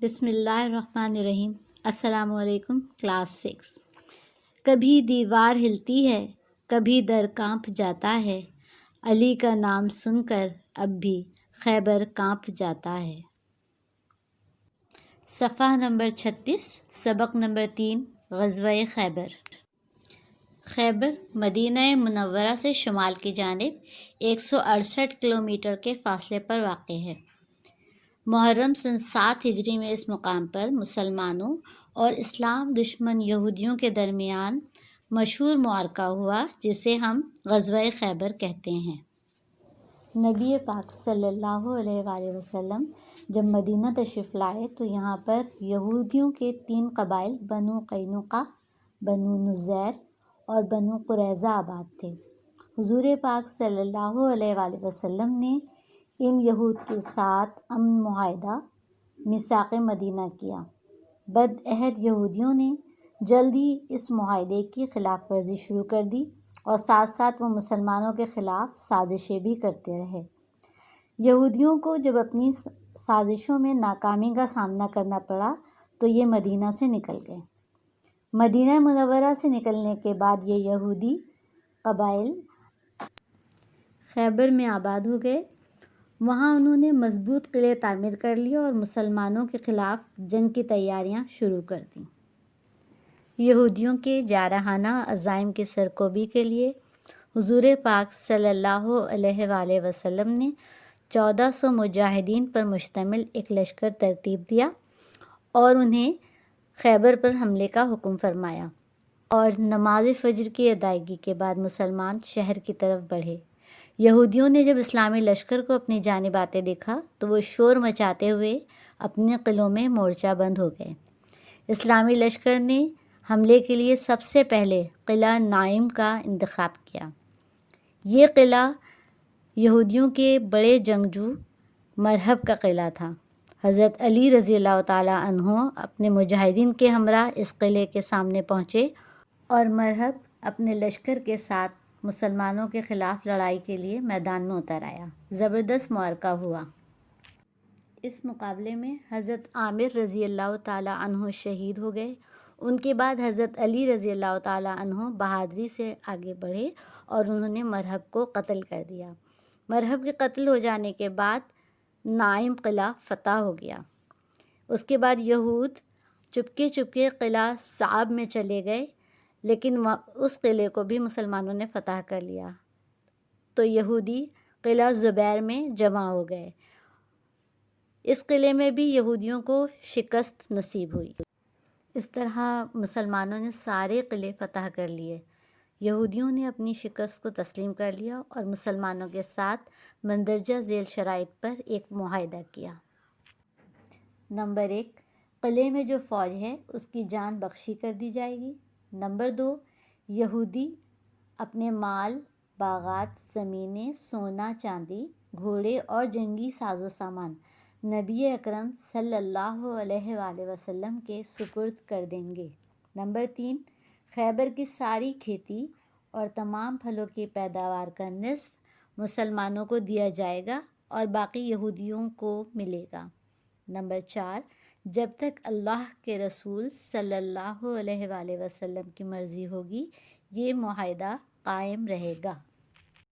بسم اللہ الرحمن الرحیم۔ السلام علیکم کلاس 6۔ کبھی دیوار ہلتی ہے، کبھی در کانپ جاتا ہے، علی کا نام سن کر اب بھی خیبر کانپ جاتا ہے۔ صفحہ نمبر 36، سبق نمبر 3، غزوہ خیبر۔ خیبر مدینہ منورہ سے شمال کی جانب 168 کلومیٹر کے فاصلے پر واقع ہے۔ محرم سن 7 ہجری میں اس مقام پر مسلمانوں اور اسلام دشمن یہودیوں کے درمیان مشہور معرکہ ہوا، جسے ہم غزوہ خیبر کہتے ہیں۔ نبی پاک صلی اللہ علیہ وآلہ وسلم جب مدینہ تشریف لائے تو یہاں پر یہودیوں کے 3 قبائل بنو قینقاع، بنو نضیر اور بنو قریظہ آباد تھے۔ حضور پاک صلی اللہ علیہ وآلہ وسلم نے ان یہود کے ساتھ امن معاہدہ میثاق مدینہ کیا۔ بدعہد یہودیوں نے جلد ہی اس معاہدے کی خلاف ورزی شروع کر دی اور ساتھ ساتھ وہ مسلمانوں کے خلاف سازشیں بھی کرتے رہے۔ یہودیوں کو جب اپنی سازشوں میں ناکامی کا سامنا کرنا پڑا تو یہ مدینہ سے نکل گئے۔ مدینہ منورہ سے نکلنے کے بعد یہ یہودی قبائل خیبر میں آباد ہو گئے۔ وہاں انہوں نے مضبوط قلعے تعمیر کر لیے اور مسلمانوں کے خلاف جنگ کی تیاریاں شروع کر دیں۔ یہودیوں کے جارحانہ عزائم کی سرکوبی کے لیے حضور پاک صلی اللہ علیہ وآلہ وسلم نے 1400 مجاہدین پر مشتمل ایک لشکر ترتیب دیا اور انہیں خیبر پر حملے کا حکم فرمایا، اور نماز فجر کی ادائیگی کے بعد مسلمان شہر کی طرف بڑھے۔ یہودیوں نے جب اسلامی لشکر کو اپنی جانب آتے دیکھا تو وہ شور مچاتے ہوئے اپنے قلعوں میں مورچہ بند ہو گئے۔ اسلامی لشکر نے حملے کے لیے سب سے پہلے قلعہ نائم کا انتخاب کیا۔ یہ قلعہ یہودیوں کے بڑے جنگجو مرہب کا قلعہ تھا۔ حضرت علی رضی اللہ تعالیٰ عنہ اپنے مجاہدین کے ہمراہ اس قلعے کے سامنے پہنچے اور مرہب اپنے لشکر کے ساتھ مسلمانوں کے خلاف لڑائی کے لیے میدان میں اتر آیا۔ زبردست معرکہ ہوا۔ اس مقابلے میں حضرت عامر رضی اللہ تعالیٰ عنہ شہید ہو گئے۔ ان کے بعد حضرت علی رضی اللہ تعالیٰ عنہ بہادری سے آگے بڑھے اور انہوں نے مرہب کو قتل کر دیا۔ مرہب کے قتل ہو جانے کے بعد نائم قلعہ فتح ہو گیا۔ اس کے بعد یہود چپکے چپکے قلعہ صعب میں چلے گئے، لیکن اس قلعے کو بھی مسلمانوں نے فتح کر لیا تو یہودی قلعہ زبیر میں جمع ہو گئے۔ اس قلعے میں بھی یہودیوں کو شکست نصیب ہوئی۔ اس طرح مسلمانوں نے سارے قلعے فتح کر لیے۔ یہودیوں نے اپنی شکست کو تسلیم کر لیا اور مسلمانوں کے ساتھ مندرجہ ذیل شرائط پر ایک معاہدہ کیا۔ نمبر 1، قلعے میں جو فوج ہے اس کی جان بخشی کر دی جائے گی۔ نمبر 2، یہودی اپنے مال، باغات، زمینیں، سونا چاندی، گھوڑے اور جنگی ساز و سامان نبی اکرم صلی اللہ علیہ وآلہ وسلم کے سپرد کر دیں گے۔ نمبر 3، خیبر کی ساری کھیتی اور تمام پھلوں کی پیداوار کا نصف مسلمانوں کو دیا جائے گا اور باقی یہودیوں کو ملے گا۔ نمبر 4، جب تک اللہ کے رسول صلی اللہ علیہ وآلہ وسلم کی مرضی ہوگی یہ معاہدہ قائم رہے گا۔